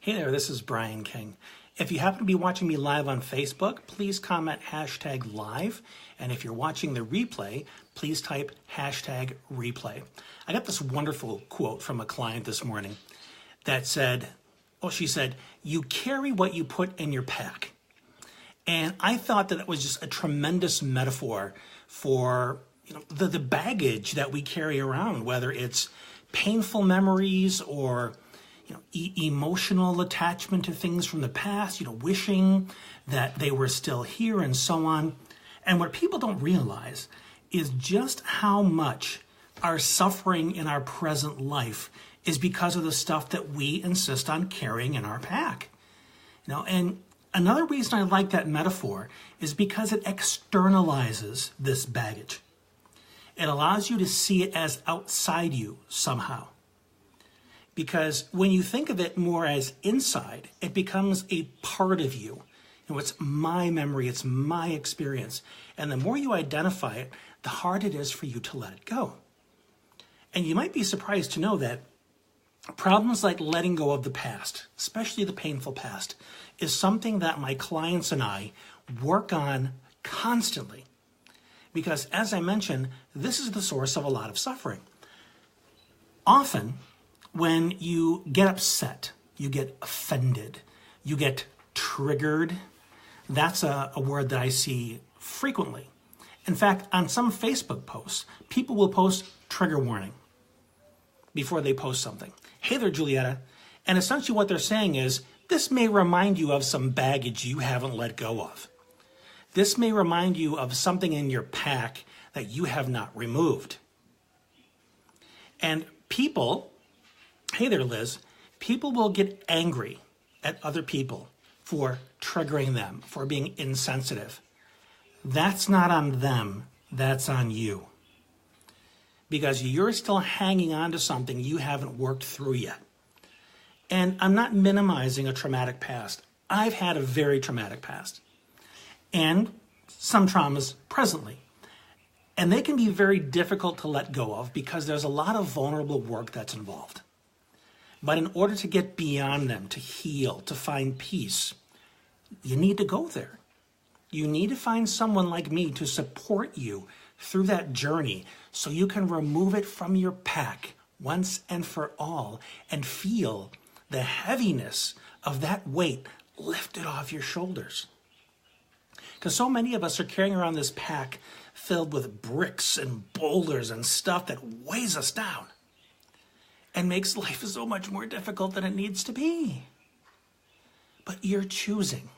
Hey there, this is Brian King. If you happen to be watching me live on Facebook, please comment #live. And if you're watching the replay, please type #replay. I got this wonderful quote from a client this morning that said, she said, "You carry what you put in your pack." And I thought that it was just a tremendous metaphor for the baggage that we carry around, whether it's painful memories or emotional attachment to things from the past, wishing that they were still here and so on. And what people don't realize is just how much our suffering in our present life is because of the stuff that we insist on carrying in our pack. And another reason I like that metaphor is because it externalizes this baggage. It allows you to see it as outside you somehow. Because when you think of it more as inside, it becomes a part of you. It's my memory, it's my experience. And the more you identify it, the harder it is for you to let it go. And you might be surprised to know that problems like letting go of the past, especially the painful past, is something that my clients and I work on constantly. Because as I mentioned, this is the source of a lot of suffering. Often, when you get upset, you get offended, you get triggered, that's a word that I see frequently. In fact, on some Facebook posts, people will post trigger warning before they post something. Hey there, Julietta. And essentially what they're saying is, this may remind you of some baggage you haven't let go of. This may remind you of something in your pack that you have not removed. And people, hey there, Liz, people will get angry at other people for triggering them, for being insensitive. That's not on them, that's on you. Because you're still hanging on to something you haven't worked through yet. And I'm not minimizing a traumatic past. I've had a very traumatic past. And some traumas presently. And they can be very difficult to let go of because there's a lot of vulnerable work that's involved. But in order to get beyond them, to heal, to find peace, you need to go there. You need to find someone like me to support you through that journey so you can remove it from your pack once and for all and feel the heaviness of that weight lifted off your shoulders. Because so many of us are carrying around this pack filled with bricks and boulders and stuff that weighs us down and makes life so much more difficult than it needs to be. But you're choosing.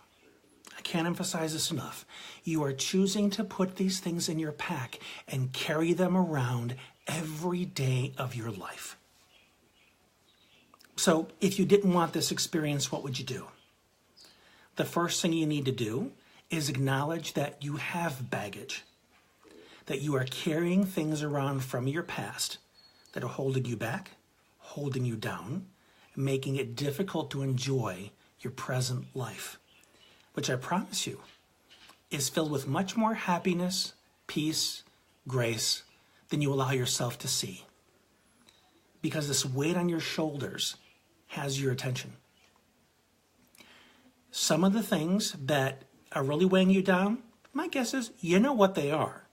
I can't emphasize this enough. You are choosing to put these things in your pack and carry them around every day of your life. So if you didn't want this experience, what would you do? The first thing you need to do is acknowledge that you have baggage, that you are carrying things around from your past that are holding you back, holding you down, making it difficult to enjoy your present life, which I promise you is filled with much more happiness, peace, grace than you allow yourself to see. Because this weight on your shoulders has your attention. Some of the things that are really weighing you down, my guess is you know what they are.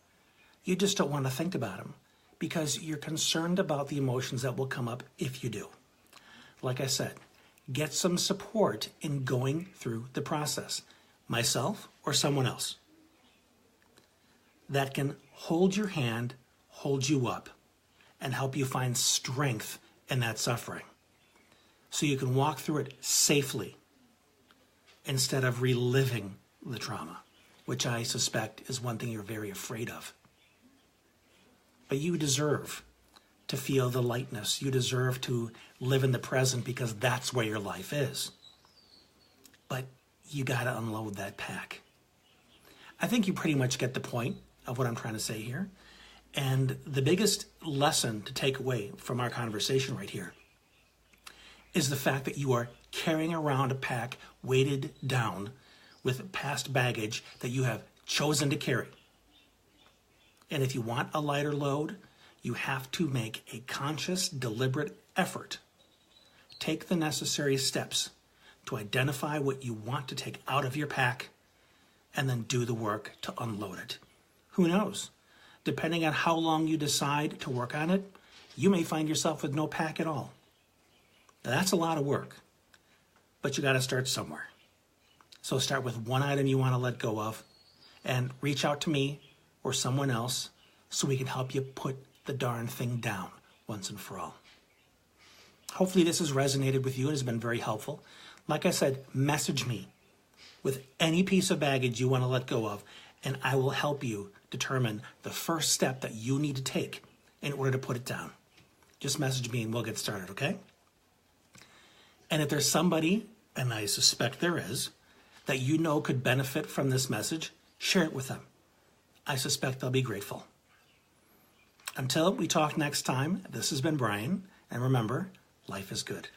You just don't want to think about them because you're concerned about the emotions that will come up if you do. Like I said, get some support in going through the process, myself or someone else, that can hold your hand, hold you up, and help you find strength in that suffering so you can walk through it safely instead of reliving the trauma, which I suspect is one thing you're very afraid of. But you deserve to feel the lightness. You deserve to live in the present because that's where your life is. But you got to unload that pack. I think you pretty much get the point of what I'm trying to say here. And the biggest lesson to take away from our conversation right here is the fact that you are carrying around a pack weighted down with past baggage that you have chosen to carry. And if you want a lighter load, you have to make a conscious, deliberate effort. Take the necessary steps to identify what you want to take out of your pack and then do the work to unload it. Who knows? Depending on how long you decide to work on it, you may find yourself with no pack at all. Now, that's a lot of work, but you got to start somewhere. So start with one item you want to let go of and reach out to me or someone else so we can help you put the darn thing down once and for all. Hopefully this has resonated with you and has been very helpful. Like I said, message me with any piece of baggage you want to let go of, and I will help you determine the first step that you need to take in order to put it down. Just message me and we'll get started, okay? And if there's somebody, and I suspect there is, that you know could benefit from this message, share it with them. I suspect they'll be grateful. Until we talk next time, this has been Brian, and remember, life is good.